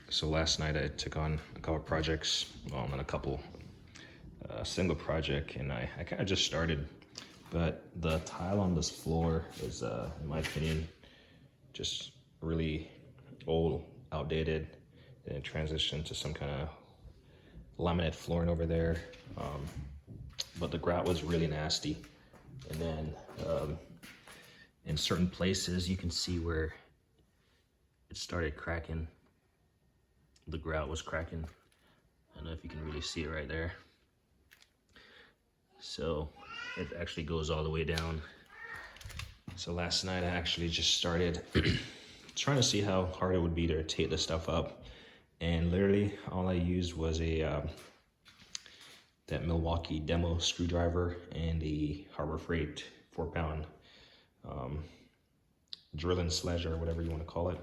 So last night I took on a couple projects, well, not a couple, a single project, and I kind of just started. But the tile on this floor is, in my opinion, just really old, outdated, and it transitioned to some kind of laminate flooring over there. But the grout was really nasty. And then in certain places, you can see where it started cracking. The grout was cracking. I don't know if you can really see it right there. So it actually goes all the way down. So last night I actually just started trying to see how hard it would be to take this stuff up. And literally all I used was that Milwaukee demo screwdriver and the Harbor Freight 4-pound drilling sledge or whatever you want to call it.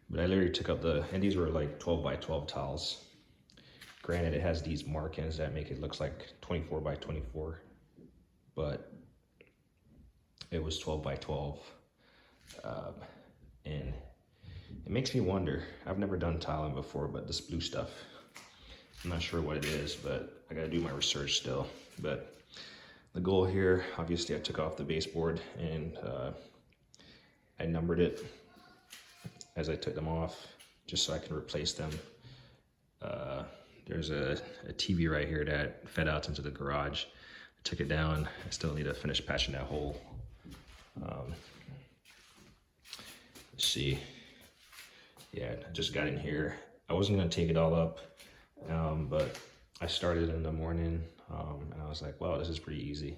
But I literally took up and these were like 12 by 12 tiles. Granted, it has these markings that make it look like 24 by 24, but it was 12 by 12. And it makes me wonder, I've never done tiling before, but this blue stuff, I'm not sure what it is, but I gotta do my research still. But the goal here, obviously I took off the baseboard and I numbered it as I took them off, just so I can replace them. There's a TV right here that fed out into the garage. I took it down. I still need to finish patching that hole. Let's see. Yeah, I just got in here. I wasn't gonna take it all up, but I started in the morning and I was like, wow, this is pretty easy.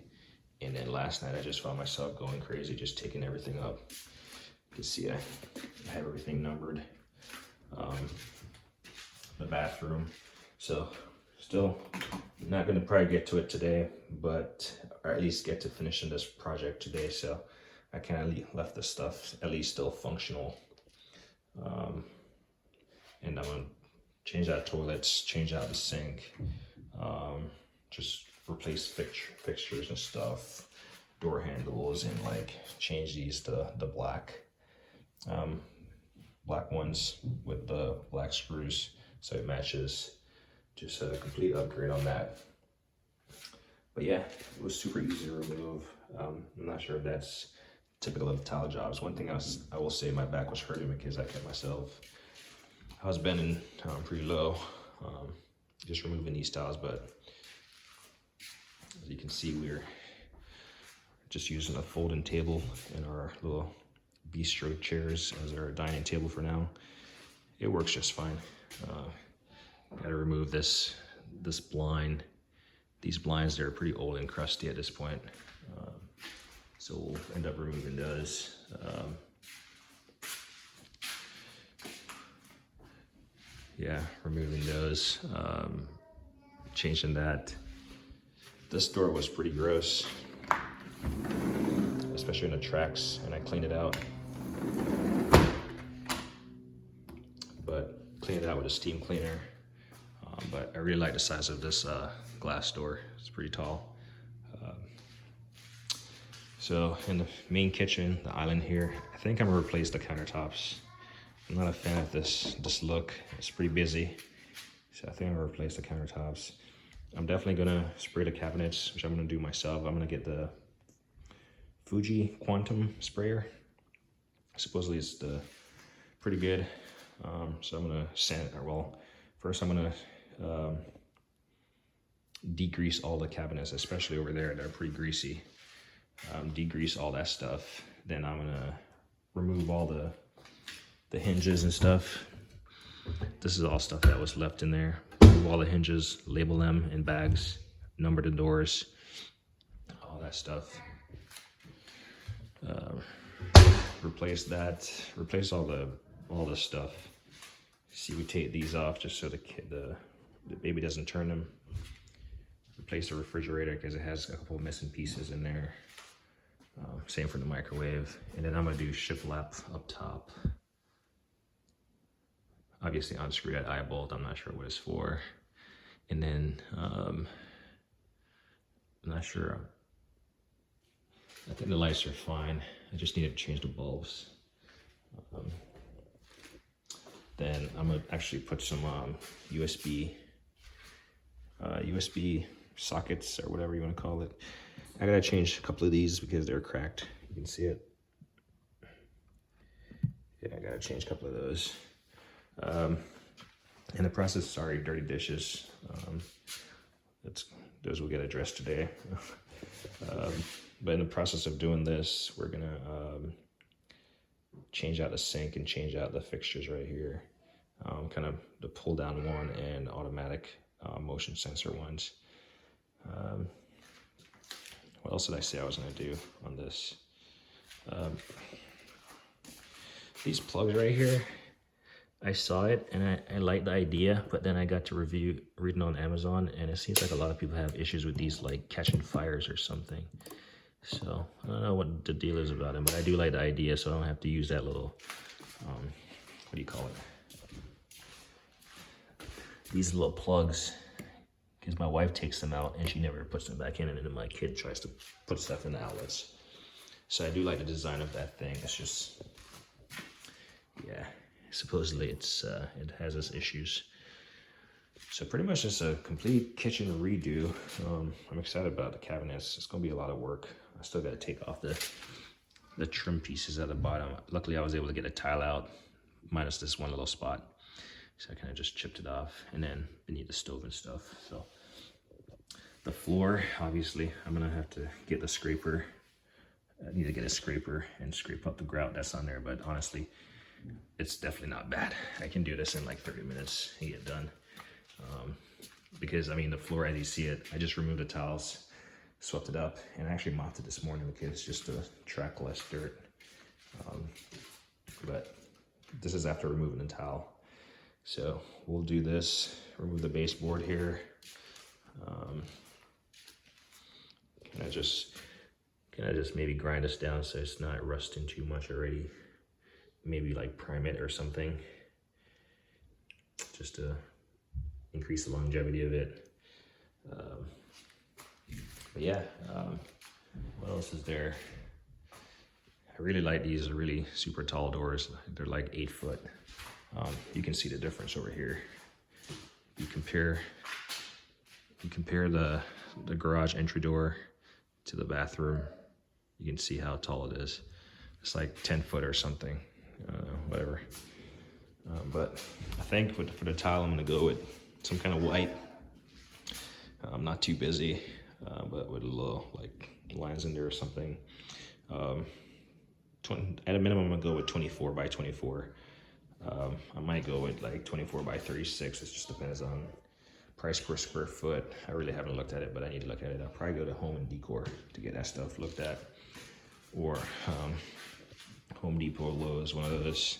And then last night I just found myself going crazy, just taking everything up. You can see I have everything numbered. The bathroom. So still not gonna probably get to it today, but or at least get to finishing this project today. So I kind of left the stuff at least still functional. And I'm gonna change out toilets, change out the sink, just replace fixtures and stuff, door handles, and like change these to the black ones with the black screws so it matches. Just a complete upgrade on that. But yeah, it was super easy to remove. I'm not sure if that's typical of tile jobs. One thing I will say, my back was hurting because I kept myself, I was bending pretty low, just removing these tiles. But as you can see, we're just using a folding table and our little bistro chairs as our dining table for now. It works just fine. Got to remove this blind. These blinds, they're pretty old and crusty at this point. So we'll end up removing those. Yeah, removing those, changing that. This door was pretty gross, especially in the tracks, and I cleaned it out. But cleaned it out with a steam cleaner. But I really like the size of this glass door. It's pretty tall. So in the main kitchen, the island here, I think I'm gonna replace the countertops. I'm not a fan of this look. It's pretty busy. So I think I'm gonna replace the countertops. I'm definitely gonna spray the cabinets, which I'm gonna do myself. I'm gonna get the Fuji Quantum sprayer. Supposedly it's pretty good. So I'm gonna sand, first I'm gonna degrease all the cabinets, especially over there. They're pretty greasy. Degrease all that stuff. Then I'm gonna remove all the hinges and stuff. This is all stuff that was left in there. Remove all the hinges, label them in bags, number the doors, all that stuff. Replace that. Replace all the stuff. See, we take these off just so the baby doesn't turn them. Replace the refrigerator because it has a couple of missing pieces in there. Same for the microwave. And then I'm gonna do shiplap up top. Obviously unscrew that eye bolt, I'm not sure what it's for. And then, I'm not sure. I think the lights are fine. I just need to change the bulbs. Then I'm gonna actually put some USB sockets or whatever you want to call it. I gotta change a couple of these because they're cracked. You can see it. Yeah, I gotta change a couple of those. In the process, sorry, dirty dishes. Those will get addressed today. But in the process of doing this, we're gonna change out the sink and change out the fixtures right here. Kind of the pull down one and automatic motion sensor ones. What else did I say I was gonna do on this? These plugs right here, I saw it and I liked the idea, but then I got to reading on Amazon, and it seems like a lot of people have issues with these, like catching fires or something. So I don't know what the deal is about them, but I do like the idea, so I don't have to use that little, what do you call it? These little plugs, because my wife takes them out and she never puts them back in, and then my kid tries to put stuff in the outlets. So I do like the design of that thing. It's just, yeah, supposedly it has its issues. So pretty much just a complete kitchen redo. I'm excited about the cabinets. It's gonna be a lot of work. I still gotta take off the trim pieces at the bottom. Luckily I was able to get a tile out, minus this one little spot. So I kind of just chipped it off, and then beneath the stove and stuff. So the floor, obviously, I'm gonna have to get the scraper. I need to get a scraper and scrape up the grout that's on there, but honestly, it's definitely not bad. I can do this in like 30 minutes and get done. Because I mean, the floor as you see it, I just removed the tiles, swept it up, and I actually mopped it this morning because just to track less dirt. But this is after removing the tile. So we'll do this, remove the baseboard here. Can I just maybe grind this down so it's not rusting too much already? Maybe like prime it or something, just to increase the longevity of it. But yeah, what else is there? I really like these really super tall doors. They're like 8 foot. You can see the difference over here. You compare the garage entry door to the bathroom. You can see how tall it is. It's like 10 foot or something, whatever. But I think for the tile, I'm gonna go with some kind of white. I'm not too busy, but with a little like lines in there or something. At a minimum, I'm gonna go with 24 by 24. I might go with like 24 by 36. It just depends on price per square foot. I really haven't looked at it, but I need to look at it. I'll probably go to Home and Decor to get that stuff looked at, or Home Depot or Lowe's, one of those.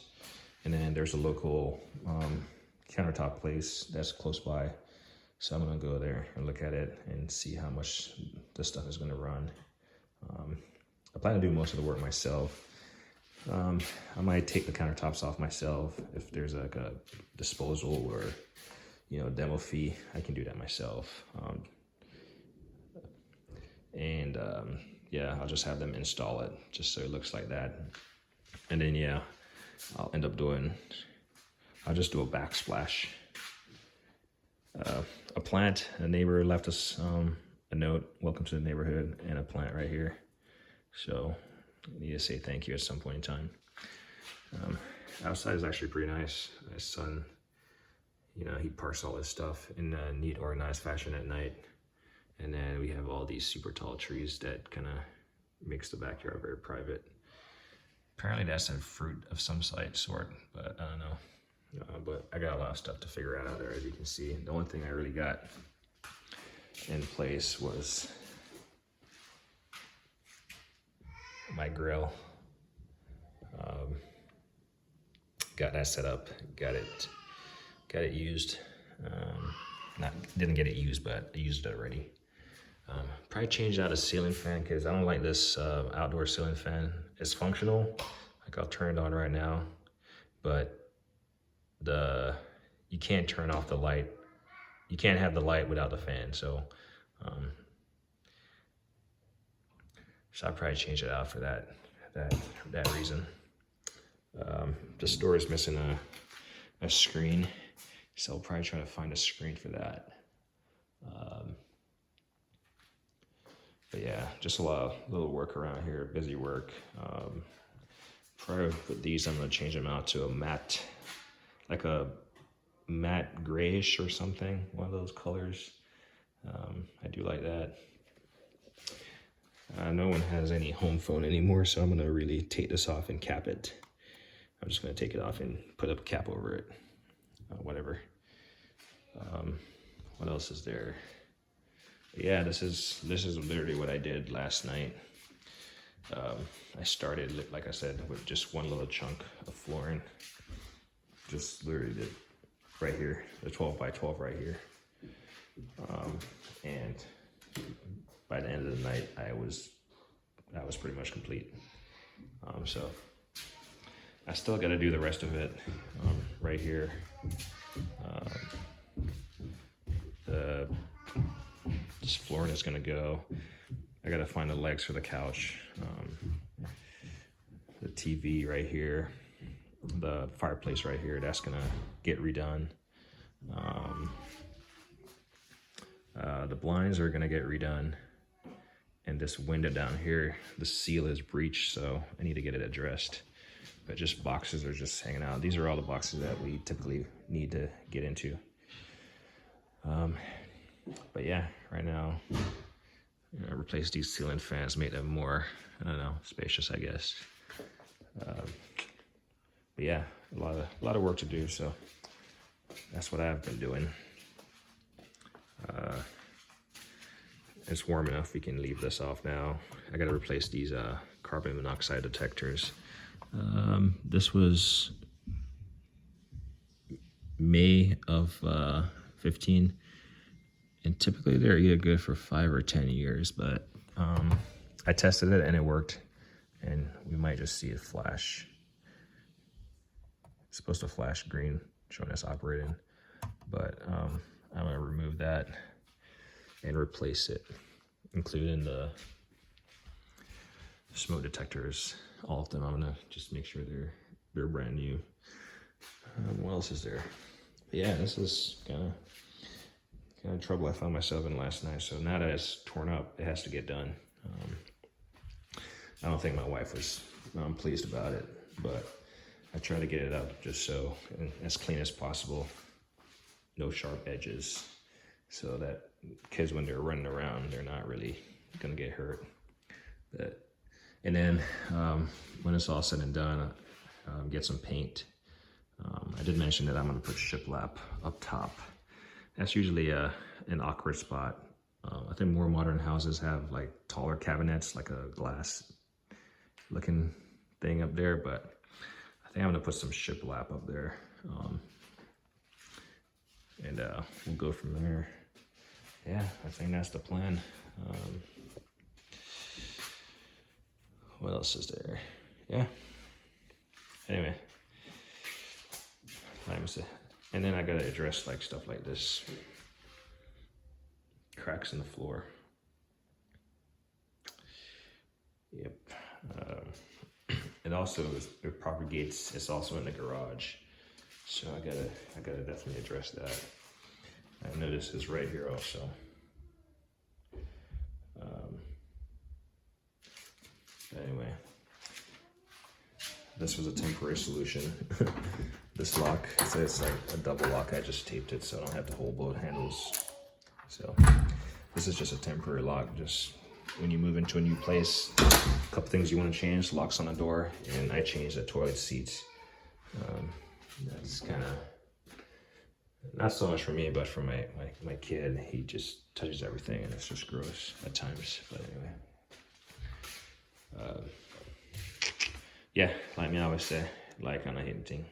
And then there's a local countertop place that's close by, so I'm gonna go there and look at it and see how much this stuff is gonna run. I plan to do most of the work myself. I might take the countertops off myself if there's like a disposal or, you know, demo fee. I can do that myself. Yeah, I'll just have them install it just so it looks like that. And then yeah, I'll just do a backsplash. A plant, a neighbor left us a note, welcome to the neighborhood, and a plant right here. So I need to say thank you at some point in time. Outside is actually pretty nice. My son, you know, he parks all his stuff in a neat, organized fashion at night. And then we have all these super tall trees that kind of makes the backyard very private. Apparently that's a fruit of some sort, but I don't know. But I got a lot of stuff to figure out there, as you can see. The only thing I really got in place was my grill. Got that set up, got it used. Didn't get it used, but I used it already. Probably changed out a ceiling fan because I don't like this outdoor ceiling fan. It's functional, like I'll turn it on right now, but you can't turn off the light. You can't have the light without the fan, so I'll probably change it out for that reason. This door is missing a screen. So I'll probably try to find a screen for that. But yeah, just a lot of little work around here, busy work. Probably with these, I'm gonna change them out to a matte, like a matte grayish or something, one of those colors. I do like that. No one has any home phone anymore, so I'm gonna really take this off and cap it. I'm just gonna take it off and put a cap over it, whatever. What else is there? Yeah, this is literally what I did last night. I started, like I said, with just one little chunk of flooring. Just literally did right here, the 12 by 12 right here. And by the end of the night, I was pretty much complete. So I still got to do the rest of it right here. This flooring is gonna go. I gotta find the legs for the couch. The TV right here, the fireplace right here, that's gonna get redone. The blinds are gonna get redone. And this window down here, the seal is breached, so I need to get it addressed. But just boxes are just hanging out. These are all the boxes that we typically need to get into. But yeah, right now, I replaced these ceiling fans, made them more, I don't know, spacious, I guess. But yeah, a lot of work to do, so that's what I've been doing. It's warm enough, we can leave this off now. I gotta replace these carbon monoxide detectors. This was May of 15. And typically they're either good for 5 or 10 years, but I tested it and it worked, and we might just see it flash. It's supposed to flash green, showing us operating, but I'm gonna remove that and replace it, including the smoke detectors, all of them. I'm gonna just make sure they're brand new. What else is there? But yeah, this is kind of trouble I found myself in last night. So now that it's torn up, it has to get done. I don't think my wife was pleased about it, but I try to get it up just so, and as clean as possible, no sharp edges, so that kids, when they're running around, they're not really gonna get hurt. And then when it's all said and done, get some paint. I did mention that I'm gonna put shiplap up top. That's usually an awkward spot. I think more modern houses have like taller cabinets, like a glass looking thing up there, but I think I'm gonna put some shiplap up there. And we'll go from there. Yeah, I think that's the plan. What else is there? Yeah. Anyway, and then I gotta address like stuff like this. Cracks in the floor. Yep. It also it propagates. It's also in the garage, so I gotta definitely address that. I noticed this right here also. Anyway, this was a temporary solution. This lock, it's like a double lock. I just taped it so I don't have to hold both handles. So this is just a temporary lock. Just when you move into a new place, a couple things you want to change: locks on the door, and I changed the toilet seats. That's kind of not so much for me, but for my kid. He just touches everything, and it's just gross at times. But anyway, yeah, like me always say, like on a hidden thing.